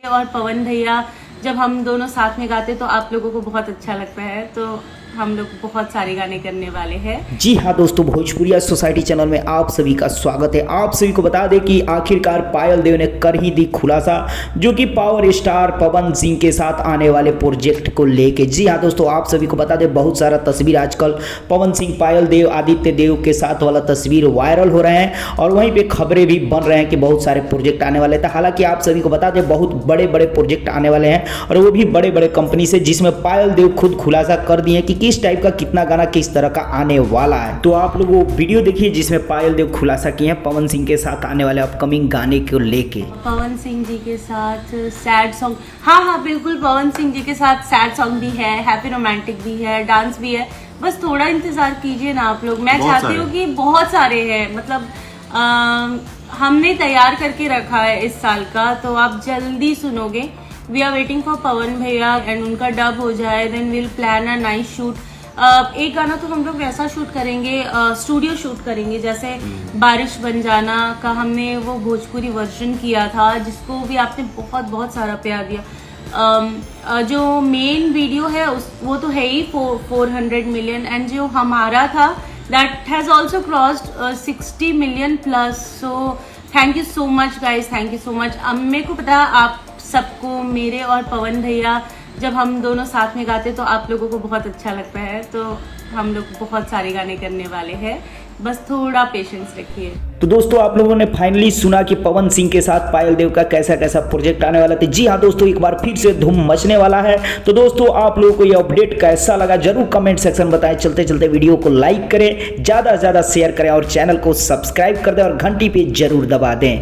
और पवन भैया जब हम दोनों साथ में गाते तो आप लोगों को बहुत अच्छा लगता है, तो हम लोग बहुत सारे गाने करने वाले हैं। जी हाँ दोस्तों, भोजपुरिया सोसाइटी चैनल में आप सभी का स्वागत है। आप सभी को बता दें कि आखिरकार पायल देव ने कर ही दी खुलासा, जो कि पावर स्टार पवन सिंह के साथ आने वाले प्रोजेक्ट को लेके। जी हाँ दोस्तों, आप सभी को बता दें बहुत सारा तस्वीर आजकल पवन सिंह, पायल देव, आदित्य देव के साथ वाला तस्वीर वायरल हो रहे हैं और वहीं पे खबरें भी बन रहे हैं कि बहुत सारे प्रोजेक्ट आने वाले थे। हालांकि आप सभी को बता दें बहुत बड़े बड़े प्रोजेक्ट आने वाले हैं और वो भी बड़े बड़े कंपनी से, जिसमें पायल देव खुद खुलासा कर दिए कि किस टाइप का कितना गाना किस तरह का आने वाला है। तो आप लोग वो वीडियो देखिए जिसमें पायल देव खुलासा किए हैं पवन सिंह के साथ आने वाले अपकमिंग गाने को लेके। पवन सिंह जी के साथ सैड सॉन्ग, हाँ बिल्कुल, पवन सिंह जी के साथ सैड सॉन्ग भी है, हैप्पी रोमांटिक भी है, डांस भी है। बस थोड़ा इंतजार कीजिए ना आप लोग। मैं चाहती हूँ कि बहुत सारे हैं, मतलब हमने तैयार करके रखा है इस साल का, तो आप जल्दी सुनोगे। We are waiting for Pavan भैया एंड उनका डब हो जाए, then will plan a nice shoot. एक गाना तो हम लोग वैसा शूट करेंगे, स्टूडियो शूट करेंगे, जैसे बारिश बन जाना का हमने वो भोजपुरी वर्जन किया था, जिसको भी आपने बहुत बहुत सारा प्यार दिया। जो मेन वीडियो है वो तो है ही 400 मिलियन, एंड जो हमारा था that has also crossed 60 million plus. So thank you so much guys, thank you so much. अब मेरे को पता आप सबको, मेरे और पवन भैया जब हम दोनों साथ में गाते तो आप लोगों को बहुत अच्छा लगता है, तो हम लोग बहुत सारे गाने करने वाले हैं। बस थोड़ा पेशेंस रखिए। तो दोस्तों, आप लोगों ने फाइनली सुना कि पवन सिंह के साथ पायल देव का कैसा कैसा प्रोजेक्ट आने वाला था। जी हाँ दोस्तों, एक बार फिर से धूम मचने वाला है। तो दोस्तों, आप लोगों को ये अपडेट कैसा लगा जरूर कमेंट सेक्शन में बताएं। चलते चलते वीडियो को लाइक करें, ज़्यादा से ज़्यादा शेयर करें और चैनल को सब्सक्राइब कर दें और घंटी पे जरूर दबा दें।